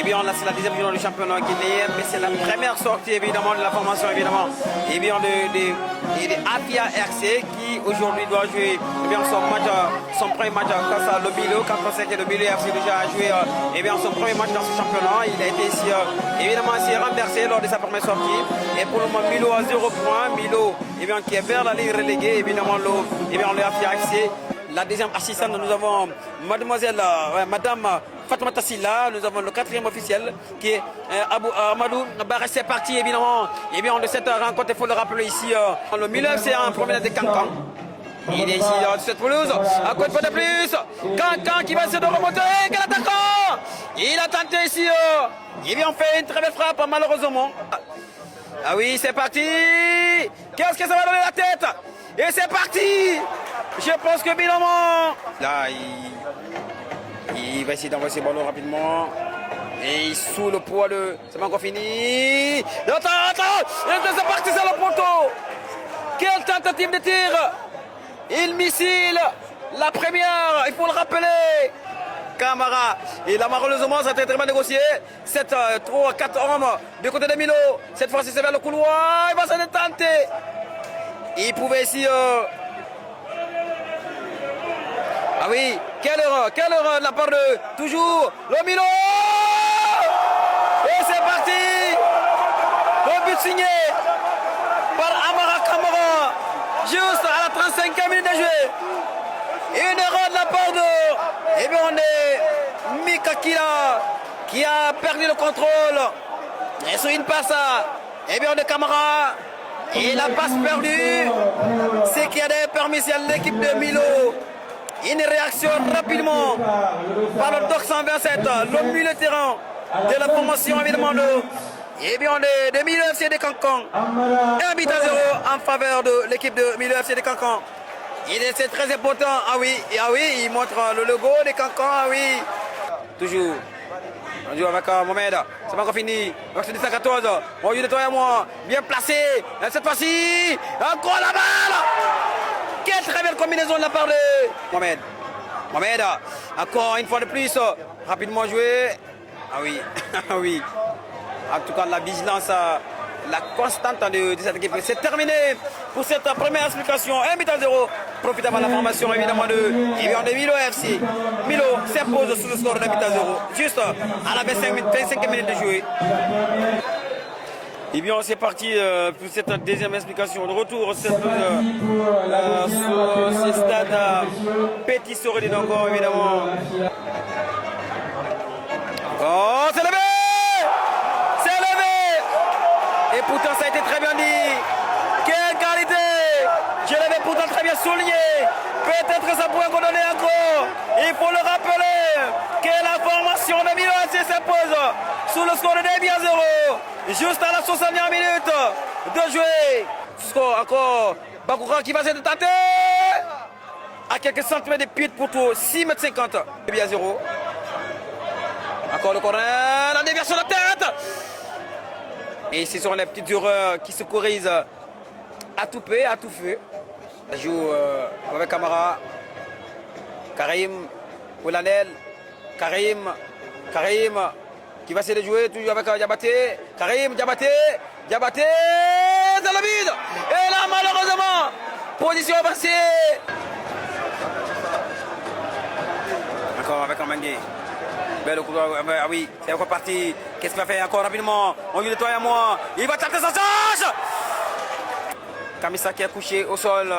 Et bien, là, c'est la deuxième journée du championnat guinéen, mais c'est la première sortie, évidemment, de la formation, évidemment. Et bien, de Afia RC, qui aujourd'hui doit jouer son premier match face à Lobilo, 4-5 et Lobilo FC déjà a joué son premier match dans ce championnat. Il a été ici, évidemment, renversé lors de sa première sortie. Et pour le moment, Milo à 0 points. Milo, qui est vers la ligne reléguée, évidemment, le Afia FC. La deuxième assistante, nous avons Madame Fatoumata Silla, nous avons le quatrième officiel qui est Amadou Barre. C'est parti évidemment. Et bien de cette rencontre, il faut le rappeler ici, le milieu c'est un promenade de Cancan. Il est ici dans cette pelouse. À quoi de fois de plus, Cancan qui va essayer de remonter. Quel attaquant! Il a tenté ici. Et bien on fait une très belle frappe malheureusement. Ah oui, c'est parti. Qu'est-ce que ça va donner la tête? Et c'est parti. Je pense que Bilamon, là, il va essayer d'envoyer ses ballons rapidement. Et il sous le poids de... C'est pas encore fini. Attends. C'est parti, c'est le poteau. Quelle tentative de tir. Il missile. La première, il faut le rappeler. Camara. Et là, malheureusement, ça a été très mal négocié. 7, 3, 4 hommes du côté de Milo. Cette fois-ci, c'est vers le couloir. Il va se tenter. Il pouvait ici... Ah oui, quelle erreur de la part de toujours le Milo. Et c'est parti. Le but signé par Amara Kamara. Juste à la 35e minute de jeu. Une erreur de la part de... Eh bien on est Mika Kila qui a perdu le contrôle. Et sur une passe, eh bien on est Kamara. Et la passe perdue. C'est qu'il y a des permissions à l'équipe de Milo. Une réaction rapidement par le DOC 127, le milieu de terrain de la formation évidemment de Milo FC de Cancan. 1 but à 0 en faveur de l'équipe de Milo FC de Cancan. C'est très important. Ah oui, il montre le logo de Cancan. Ah oui, toujours. On joue avec Mohamed, c'est pas encore fini. Avec 114, on joue de toi et moi. Bien placé. Cette fois-ci, encore la balle. Quelle très belle combinaison de la part de Mohamed. Encore une fois de plus, rapidement joué. Ah oui, oui. En tout cas, la vigilance, la constante de cette équipe. C'est terminé pour cette première explication. 1 but à 0. Profitable de la formation évidemment de Milo FC. Milo s'impose sous le score de 1 but à 0. Juste à la 25 minutes de jouer. Et bien c'est parti pour cette deuxième explication. De retour sur ce stade Petit Sorédine encore évidemment. Oh, c'est levé! Et pourtant ça a été très bien dit. Quelle qualité! Je l'avais pourtant très bien souligné. Peut-être que ça pourrait redonner encore. Il faut le rappeler que la formation de Milo FC s'impose sous le score de 2 buts à 0. Juste à la 60e minute de jouer. Score encore. Bakoura qui va se tenter. À quelques centimètres de pied de poteau. 6,50 m. 2 buts à 0. Encore le corner. La déviation de tête. Et ce sont les petites erreurs qui se corrigent à tout peu, à tout feu. Ça joue avec Camara. Karim. Oulanel. Karim qui va essayer de jouer toujours avec Diabaté. Karim, Diabaté, dans le vide. Et là, malheureusement, position avancée. Encore avec Amangé. Belle couloir, ah oui, c'est encore parti. Qu'est-ce qu'il va faire encore rapidement? On lui nettoie à moi. Il va tenter sa chance. Kamisa qui est couché au sol.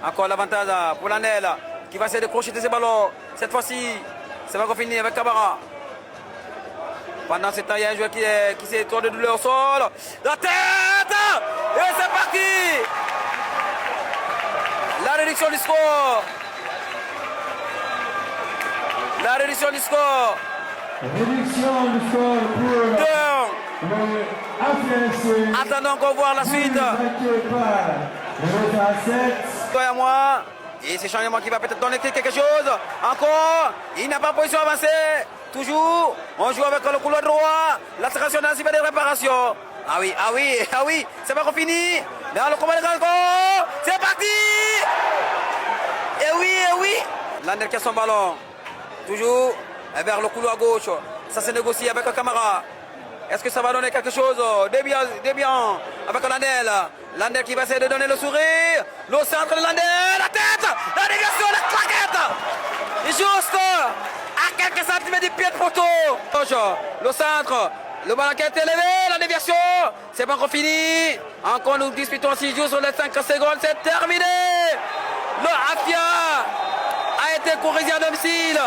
Encore l'avantage pour Lanel qui va essayer de crocheter ses ballons. Cette fois-ci, ça va finir avec Camara. Pendant ce temps, il y a un joueur qui s'est tourné de douleur au sol. La tête! Et c'est parti! La réduction du score. Réduction du score pour attendons qu'on voit la suite. Toi et moi. Et c'est changement qui va peut-être donner quelque chose. Encore. Il n'a pas position avancée. Toujours. On joue avec le couloir droit. L'accélération d'un cyber de réparation. Ah oui. C'est pas encore fini. Dans le combat de Gango. C'est parti. Et oui. Lander qui a son ballon. Toujours vers le couloir gauche. Ça s'est négocié avec le Camara. Est-ce que ça va donner quelque chose? Debian avec Landel. Landel qui va essayer de donner le sourire. Le centre de Landel. La tête. La déviation, la claquette. Et juste à quelques centimètres du pied de poteau. Le centre. Le ballon qui a été élevé. La déviation. C'est pas encore fini. Encore nous disputons 6 jours sur les 5 secondes. C'est terminé. Le Afia a été corrigé à domicile.